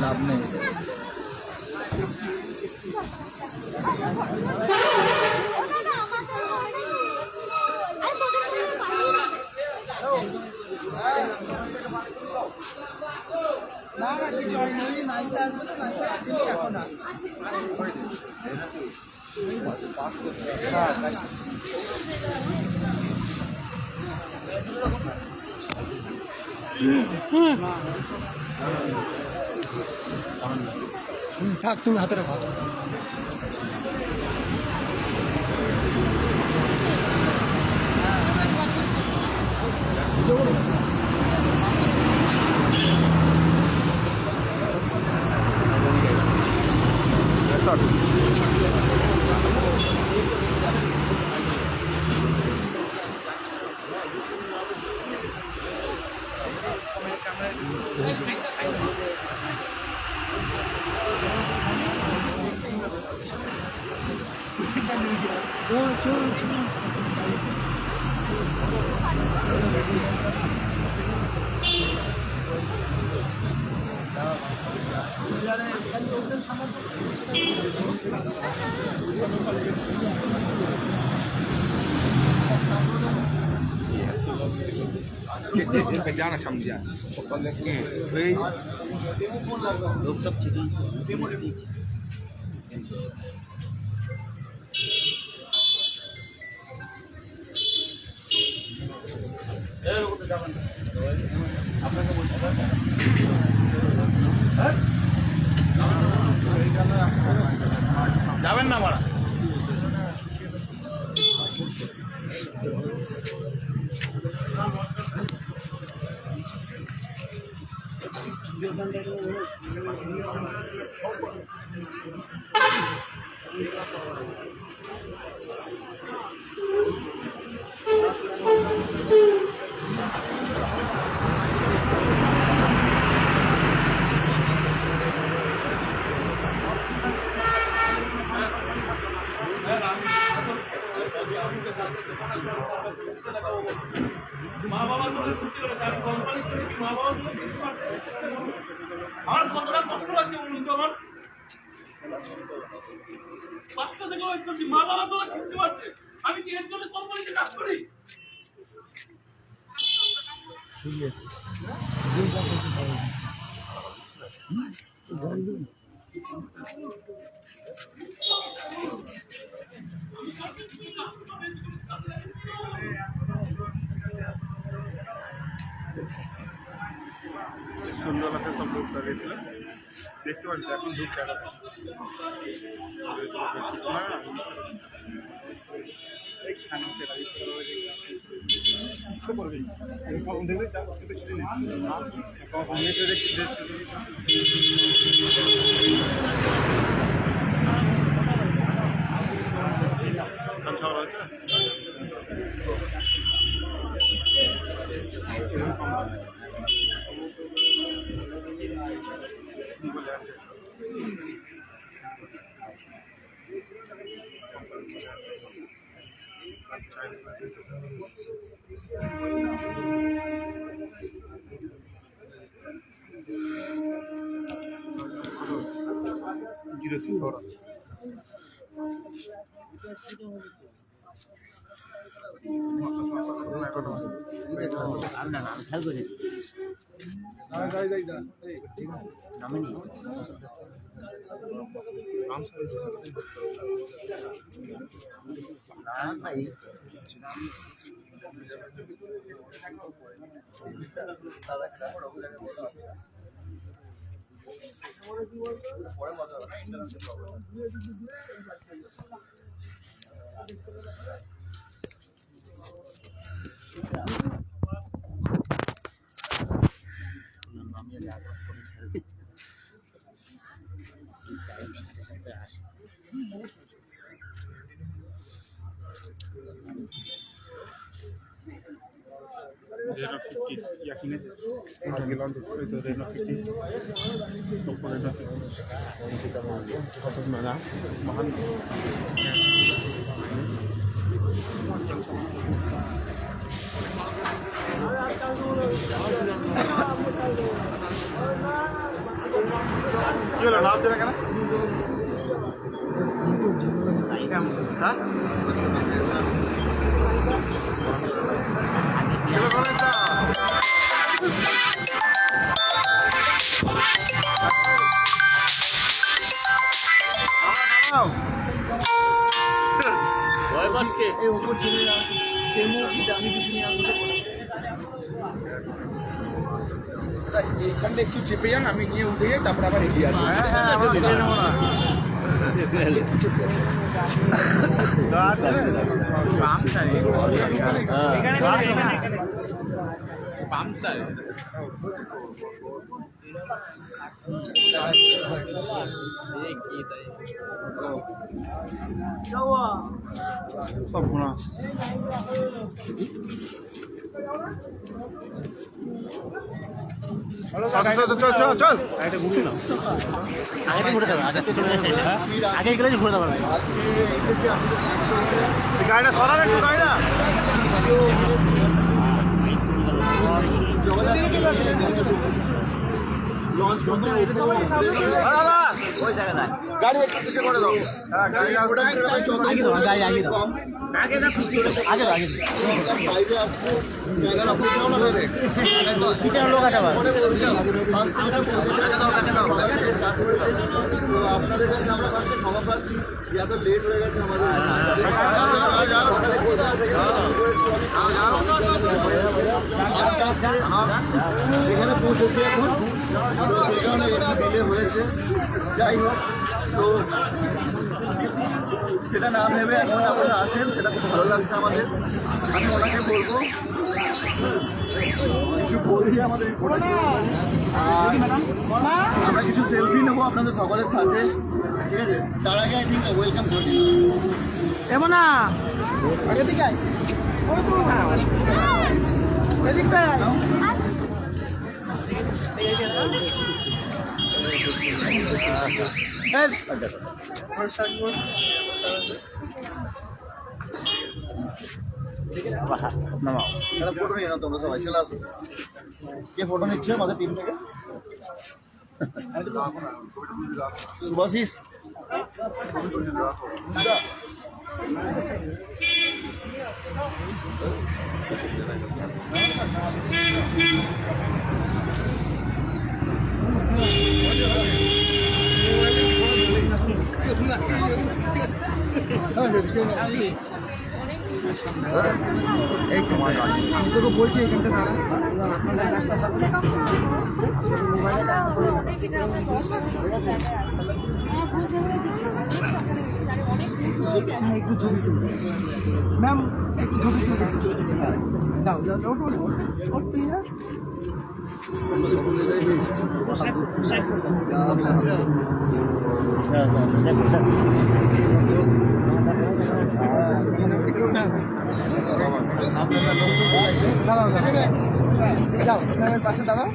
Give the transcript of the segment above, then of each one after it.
লাভ নেই। না না কিছু হয়নি, ওই নাইটা আসবে না, নাইটা আসেনি এখন আর। থাক, তুমি হাতে রাখো। जाना समझा लोग सब যাবেন না মারা আমার কতটা কষ্ট লাগছে বলুন তো। আমার বাচ্চা থেকে করছি, মা বাবা তো কিনতে পারছে, আমি কি এর জন্য কোম্পানিতে কাজ করি? সন্ধ্যাবেলাতে সব লোক দাঁড়িয়েছিল, দেখতে পাচ্ছি এখন ঢুকছে Reno 50 ya kinesis lagi lanjut itu Reno 50 Oppo Reno 50 kita mau satu mana mahal এইখানটা একটু চেপে যান, আমি নিয়ে উঠে যাই, তারপর আবার এগিয়ে আসবো। সব ঘোরা চল চল চল আগে গেলে ঘুরে দেওয়া গাড়িটা সরাবে একটু গাড়িটা লঞ্চ করতে গাড়ি একটু পিছিয়ে করে দাও। হ্যাঁ গাড়ি আগে দাও গাড়ি আগে দাও আগে দাও সাইডে আসছে ক্যামেরা ফুটেও না হবে। পিছনে লোক আছে আবার তো আপনাদের কাছে আমরা ফার্স্টে ক্ষমা প্রার্থী, এত লেট হয়ে গেছে আমাদের। সকালে কোথা থেকে শুরু করেছি আস্তে আস্তে এখানে পৌঁছেছি এখন, তো সেই কারণে একটু ডিলে হয়েছে। যাই হোক, তো সেটা না ভেবে এখন আপনারা আসেন, সেটা খুব ভালো লাগছে আমাদের। আমি ওনাকে বলবো কিছু বলবি আমাদের, আর আমরা কিছু সেলফি নেবো আপনাদের সকলের সাথে, ঠিক আছে? তার আগে আই থিঙ্ক ওয়েলকাম করি এমন না এদিকে আয়, এদিকটা আয়। নামাও তাহলে ফটো নিয়ে নাও তোমরা সবাই, চলে আসো। কে ফটো নিচ্ছে আমাদের টিম থেকে? শুভাশিস, আমি তোকে বলছি এখানটা দাঁড়া একটু ছবি তুলবে ম্যাম, একটু ছবি তুলবে দাও দাও দাও যাও ম্যামের পাশে দাঁড়াও।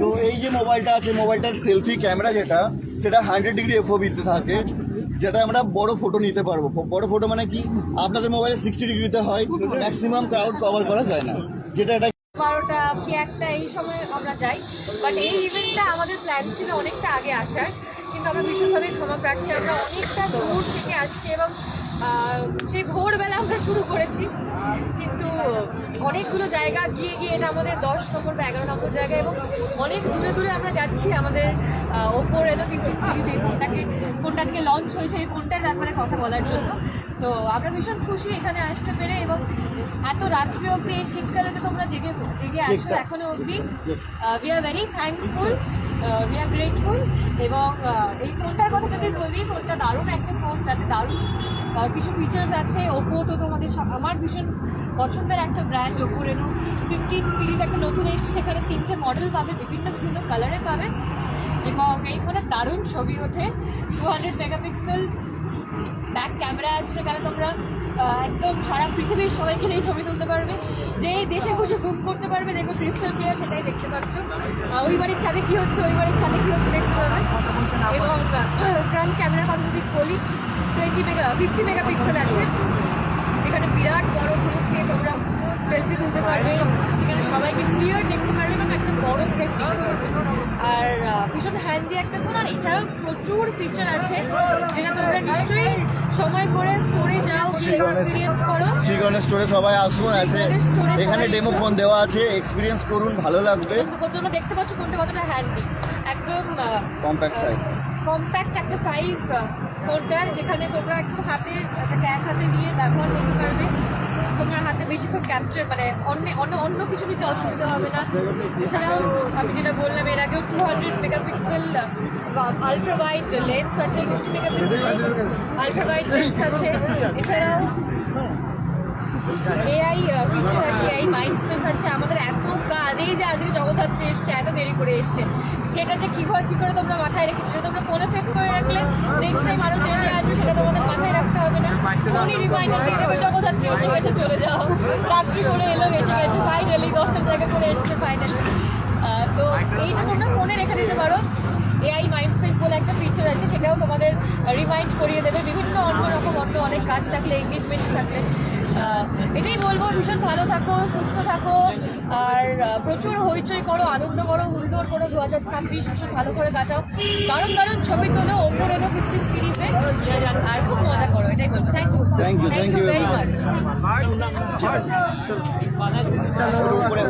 তো এই যে মোবাইলটা আছে, মোবাইলটার সেলফি ক্যামেরা যেটা, সেটা 100 ডিগ্রি এফওবিতে থাকে, যেটা আমরা বড় ফটো নিতে পারবো। বড় ফটো মানে কি, আপনাদের মোবাইলে 60 ডিগ্রিতে হয়, ম্যাক্সিমাম ক্রাউড কভার করা যায় না, যেটা এটা 12টা কি একটা এই সময় আমরা যাই। বাট এই ইভেন্টটা আমাদের প্ল্যান ছিল অনেকটা আগে আসার, কিন্তু আমরা ভীষণভাবে ক্ষমা প্রার্থী। আমরা অনেকটা দূর থেকে আসছি এবং সেই ভোরবেলা আমরা শুরু করেছি, কিন্তু অনেকগুলো জায়গা গিয়ে গিয়ে এটা আমাদের 10 নম্বর বা 11 নম্বর জায়গা এবং অনেক দূরে দূরে আমরা যাচ্ছি। আমাদের ওপো রেনো 15 সিরিজ এই ফোনটা আজকে লঞ্চ হয়েছে, এই ফোনটার ব্যাপারে কথা বলার জন্য। তো আমরা ভীষণ খুশি এখানে আসতে পেরে, এবং এত রাত্রি অবধি এই শীতকালে যে তোমরা জেগে আসছো এখনো অবধি, we are very thankful, we are grateful. এবং এই ফোনটার কথা যদি বলি, ফোনটা দারুণ একটা ফোন, তাতে দারুণ কিছু ফিচার্স আছে। ওপো তো তোমাদের আমার ভীষণ পছন্দের একটা ব্র্যান্ড, ওপো রেনো 15 সিরিজ একটা নতুন এসছে, সেখানে 3টে মডেল পাবে, বিভিন্ন বিভিন্ন কালারে পাবে, এবং এই ফোনে দারুণ ছবি ওঠে। 200 মেগাপিক্সেল ব্যাক ক্যামেরা আছে, সেখানে তোমরা একদম সারা পৃথিবীর সবাইকে নিয়ে ছবি তুলতে পারবে, যে দেশে বসে জুম করতে পারবে, দেখো ক্রিস্টাল ক্লিয়ার, সেটাই দেখতে পাচ্ছ। ওই বাড়ির ছাদে কী হচ্ছে, ওই বাড়ির ছাদে কী হচ্ছে দেখতে পাবে। এবং ফ্রন্ট ক্যামেরার কথা যদি বলি, 50 মেগাপিক্সেল আছে, এখানে বিরাট বড় গ্রুপ নিয়ে তোমরা সেলফি তুলতে পারবে, এখানে সবাইকে ক্লিয়ার দেখতে পারবে এবং একটা বড় ফ্রেম নিতে পারবে। আর ভীষণ হ্যান্ডি একটা ফোন। আর এছাড়াও প্রচুর ফিচার আছে যেটা তোমরা নিশ্চয়ই সময় করে স্টোরে যাও, এক্সপিরিয়েন্স করো। শ্রীগণেশ স্টোরে সবাই আসুন, এসে এখানে ডেমো ফোন দেওয়া আছে, এক্সপিরিয়েন্স করুন, ভালো লাগবে। তোমরা দেখতে পাচ্ছ ফোনটা কতটা হ্যান্ডি, একদম কম্প্যাক্ট সাইজ, কম্প্যাক্ট একটা সাইজ ফোনটার, যেখানে তোমরা একটু হাতে এটাকে এক হাতে নিয়ে ব্যবহার করতে পারবে। তোমার হাতে বেশিক্ষণ ক্যাপচার মানে অন্য কিছু নিতে অসুবিধা হবে না। এছাড়াও আমি যেটা বললাম এর আগেও 200 মেগাপিক্সেল আলট্রা ওয়াইড লেন্স আছে, 50 মেগাপিক্সেল আলট্রা ওয়াইড লেন্স আছে। এছাড়াও এআই ফিচার আছে, এআই মাইন্ড স্পেস আছে। আমাদের এত কাজ, এই যে আজকে জগদ্ধাত্রী এসছে, এত দেরি করে এসছে, সেটা যে কী করে তোমরা মাথায় রেখেছো, সেটা তোমরা ফোনে সেভ করে রাখলে নেক্সট টাইম আরও যে আসবে সেটা তোমাদের মাথায় রাখতে হবে না। ফোনই রিমাইন্ডার দিয়ে দেবে জগদ্ধাত্রী এসে গেছে, চলে যাও। রাত্রি করে এলো, এসে গেছে, ফাইনালি 10টার জায়গা করে এসছে ফাইনালি। তো এইটা তোমরা ফোনে রেখে দিতে পারো। এআই মাইন্ড স্পেস বলে একটা ফিচার আছে, সেটাও তোমাদের রিমাইন্ড করিয়ে দেবে বিভিন্ন অন্য অনেক কাজ থাকলে, এঙ্গেজমেন্ট থাকলে। এটাই বলবো, ভীষণ ভালো থাকো, সুস্থ থাকো, আর প্রচুর হইচই করো, আনন্দ করো, হুল্লোড় করো। 2026 ভীষণ ভালো করে কাটাও, দারুণ ছবি তোলো Oppo Reno 15 সিরিজে, আর খুব মজা করো। এটাই বলবো। Thank you very much. উপরে